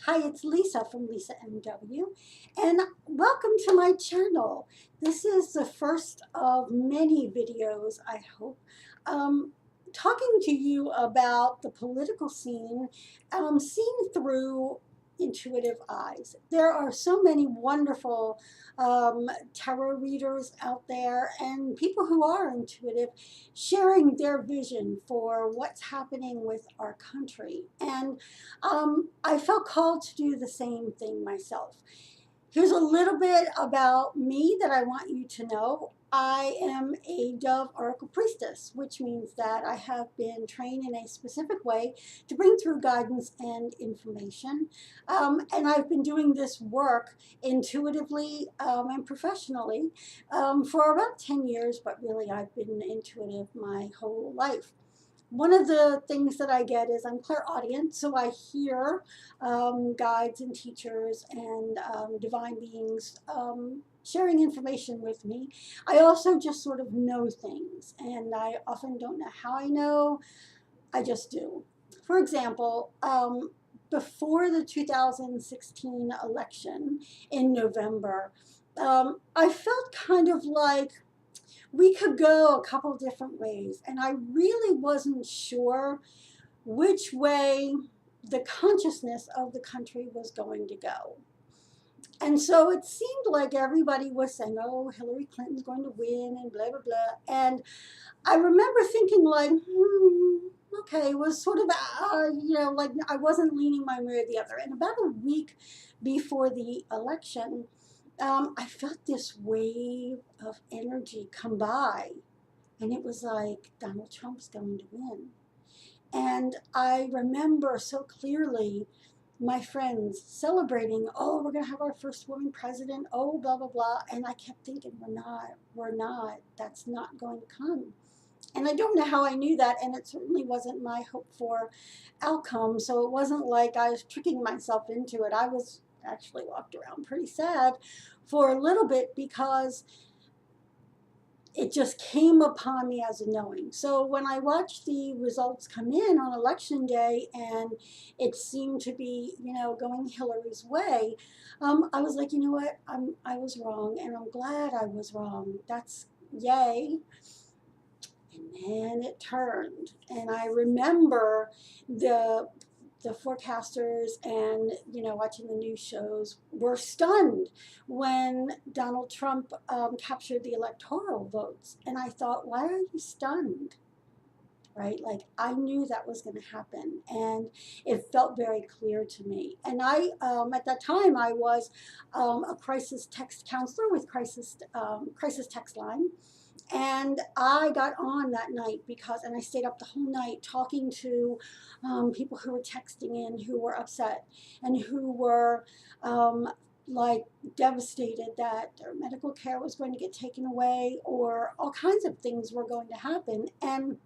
Hi, it's Lisa from Lisa MW, and welcome to my channel. This is the first of many videos, I hope, talking to you about the political scene seen through intuitive eyes. There are so many wonderful tarot readers out there and people who are intuitive sharing their vision for what's happening with our country. And I felt called to do the same thing myself. Here's a little bit about me that I want you to know. I am a Dove Oracle Priestess, which means that I have been trained in a specific way to bring through guidance and information. And I've been doing this work intuitively and professionally for about 10 years, but really I've been intuitive my whole life. One of the things that I get is I'm clairaudient, so I hear guides and teachers and divine beings sharing information with me. I also just sort of know things, and I often don't know how I know, I just do. For example, before the 2016 election in November, I felt kind of like we could go a couple different ways, and I really wasn't sure which way the consciousness of the country was going to go. And so it seemed like everybody was saying, oh, Hillary Clinton's going to win and blah, blah, blah. And I remember thinking like, okay, it was sort of, like I wasn't leaning one way or the other. And about a week before the election, I felt this wave of energy come by, and it was like Donald Trump's going to win. And I remember so clearly my friends celebrating, oh, we're going to have our first woman president, oh, blah, blah, blah. And I kept thinking, we're not, that's not going to come. And I don't know how I knew that, and it certainly wasn't my hope for outcome. So it wasn't like I was tricking myself into it. I was actually walked around pretty sad for a little bit because it just came upon me as a knowing. So when I watched the results come in on election day and it seemed to be, going Hillary's way, I was like, you know what, I was wrong, and I'm glad I was wrong. That's yay. And then it turned, and I remember the forecasters and watching the news shows were stunned when Donald Trump captured the electoral votes, and I thought, why are you stunned? Right? Like, I knew that was going to happen, and it felt very clear to me. And I, at that time, I was a crisis text counselor with crisis text line. And I got on that night and I stayed up the whole night talking to people who were texting in, who were upset and who were like devastated that their medical care was going to get taken away, or all kinds of things were going to happen. And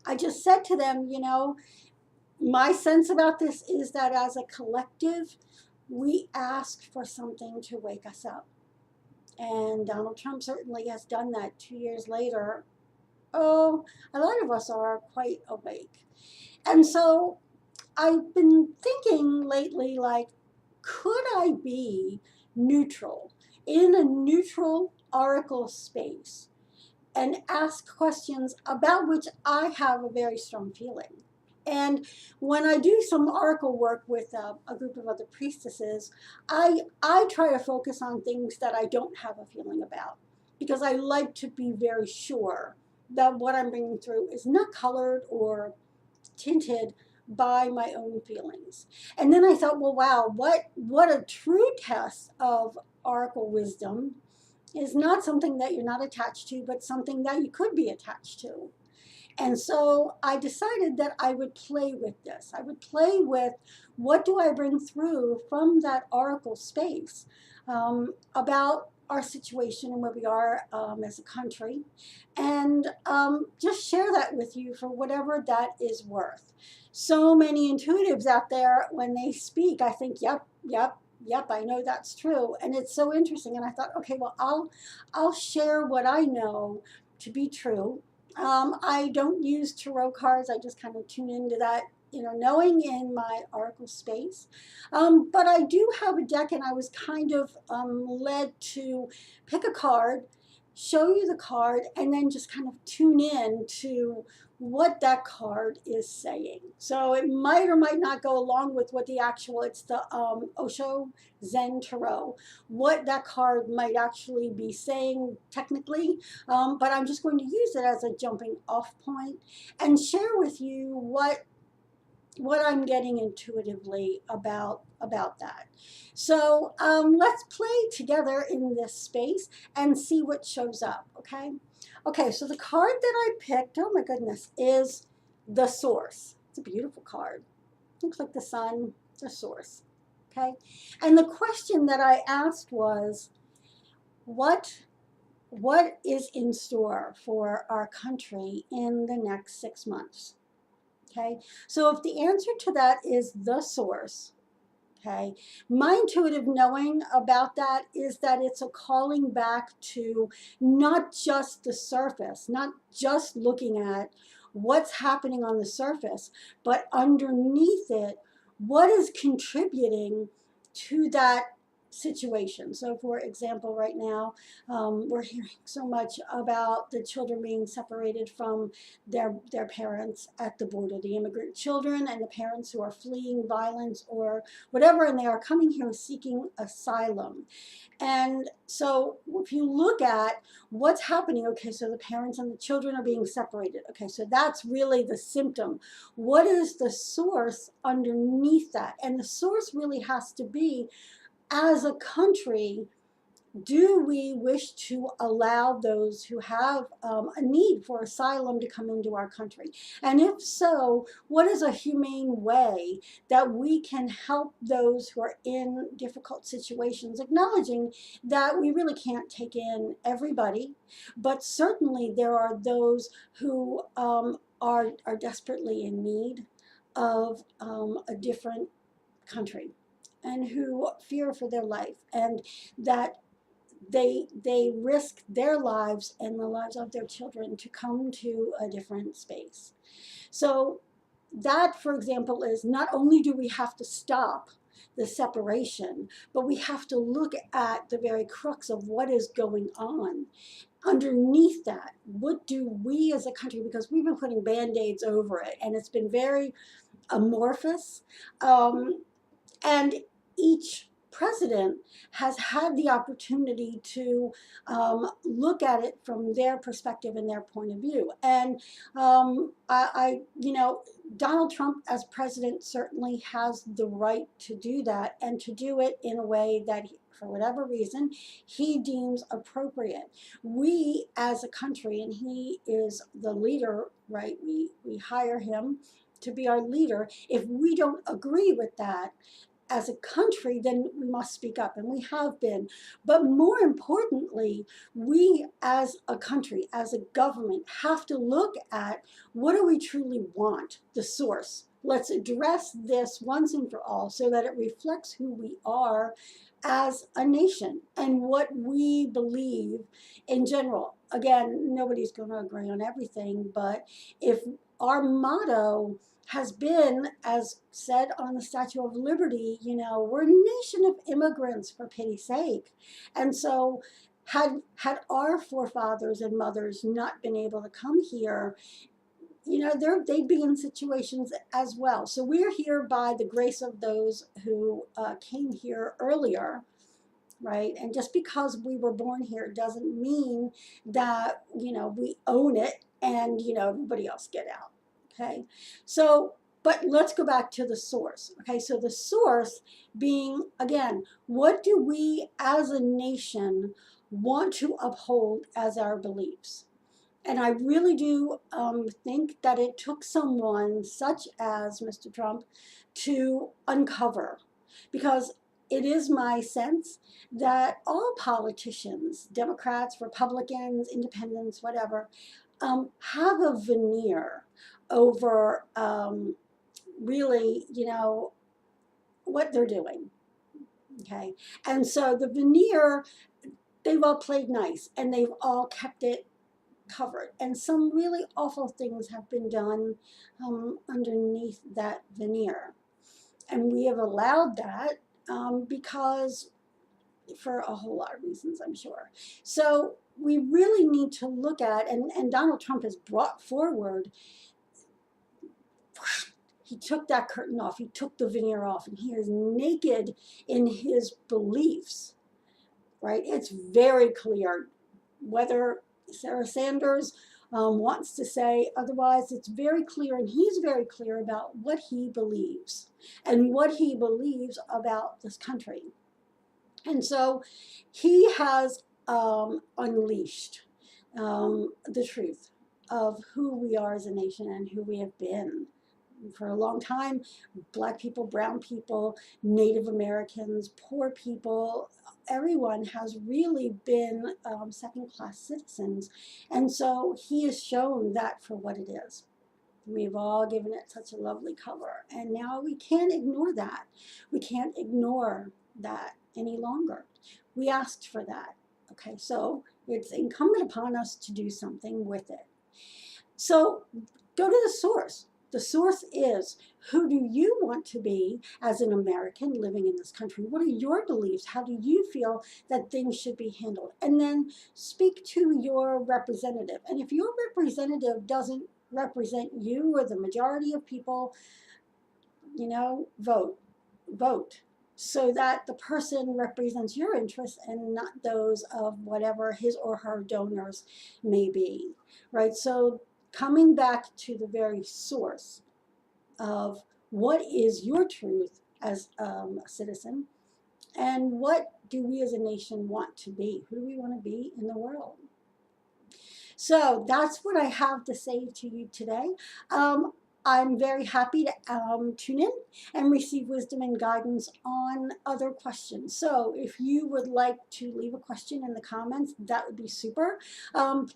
I just said to them, my sense about this is that as a collective, we ask for something to wake us up. And Donald Trump certainly has done that 2 years later. Oh, a lot of us are quite awake. And so I've been thinking lately, like, could I be neutral in a neutral oracle space and ask questions about which I have a very strong feeling? And when I do some oracle work with a group of other priestesses, I try to focus on things that I don't have a feeling about, because I like to be very sure that what I'm bringing through is not colored or tinted by my own feelings. And then I thought, well, wow, what a true test of oracle wisdom is not something that you're not attached to, but something that you could be attached to. And so I decided that I would play with this. I would play with, what do I bring through from that oracle space about our situation and where we are as a country, and just share that with you for whatever that is worth. So many intuitives out there, when they speak, I think, yep, I know that's true. And it's so interesting. And I thought, okay, well, I'll share what I know to be true. I don't use tarot cards. I just kind of tune into that knowing in my Oracle space. But I do have a deck, and I was kind of led to pick a card, show you the card, and then just kind of tune in to what that card is saying. So it might or might not go along with what the actual, it's the Osho Zen Tarot, what that card might actually be saying technically. But I'm just going to use it as a jumping off point and share with you what I'm getting intuitively about that. So let's play together in this space and see what shows up, okay? Okay, so the card that I picked, oh my goodness, is the Source. It's a beautiful card. Looks like the sun, the Source, okay? And the question that I asked was, what is in store for our country in the next 6 months? Okay, so if the answer to that is the Source, okay, my intuitive knowing about that is that it's a calling back to not just the surface, not just looking at what's happening on the surface, but underneath it, what is contributing to that situation. So for example, right now, we're hearing so much about the children being separated from their parents at the border, the immigrant children and the parents who are fleeing violence or whatever, and they are coming here seeking asylum. And so if you look at what's happening, okay, so the parents and the children are being separated. Okay, so that's really the symptom. What is the source underneath that? And the source really has to be, as a country, do we wish to allow those who have a need for asylum to come into our country? And if so, what is a humane way that we can help those who are in difficult situations, acknowledging that we really can't take in everybody, but certainly there are those who are desperately in need of a different country and who fear for their life, and that they risk their lives and the lives of their children to come to a different space. So that, for example, is not only do we have to stop the separation, but we have to look at the very crux of what is going on underneath that. What do we as a country, because we've been putting band-aids over it and it's been very amorphous, and each president has had the opportunity to look at it from their perspective and their point of view. And Donald Trump as president certainly has the right to do that, and to do it in a way that, for whatever reason, he deems appropriate. We as a country, and he is the leader, right? We hire him to be our leader. If we don't agree with that as a country, then we must speak up, and we have been. But more importantly, we as a country, as a government, have to look at what do we truly want, the source. Let's address this once and for all so that it reflects who we are as a nation and what we believe in general. Again, nobody's going to agree on everything, but if our motto has been, as said on the Statue of Liberty, we're a nation of immigrants, for pity's sake. And so had our forefathers and mothers not been able to come here, they'd be in situations as well. So we're here by the grace of those who came here earlier, right? And just because we were born here doesn't mean that, we own it and, everybody else get out. Okay, so, but let's go back to the source. Okay, so the source being, again, what do we as a nation want to uphold as our beliefs? And I really do think that it took someone such as Mr. Trump to uncover, because it is my sense that all politicians, Democrats, Republicans, independents, whatever, have a veneer over really, what they're doing. Okay, and so the veneer, they've all played nice and they've all kept it covered. And some really awful things have been done underneath that veneer. And we have allowed that because for a whole lot of reasons, I'm sure. So we really need to look at, and Donald Trump has brought forward, he took that curtain off, he took the veneer off, and he is naked in his beliefs, right? It's very clear whether Sarah Sanders wants to say otherwise, it's very clear, and he's very clear about what he believes and what he believes about this country. And so he has unleashed the truth of who we are as a nation and who we have been. For a long time, Black people, brown people, Native Americans, poor people, everyone has really been second-class citizens. And so he has shown that for what it is. We've all given it such a lovely cover. And now we can't ignore that. We can't ignore that any longer. We asked for that. Okay, so it's incumbent upon us to do something with it. So go to the source. The source is, who do you want to be as an American living in this country? What are your beliefs? How do you feel that things should be handled? And then speak to your representative. And if your representative doesn't represent you or the majority of people, vote so that the person represents your interests and not those of whatever his or her donors may be, right? So coming back to the very source of what is your truth as a citizen, and what do we as a nation want to be? Who do we want to be in the world? So that's what I have to say to you today. I'm very happy to tune in and receive wisdom and guidance on other questions. So if you would like to leave a question in the comments, that would be super.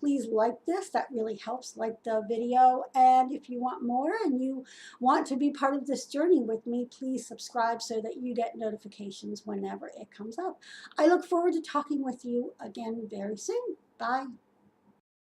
Please like this, that really helps, like the video. And if you want more and you want to be part of this journey with me, please subscribe so that you get notifications whenever it comes up. I look forward to talking with you again very soon. Bye.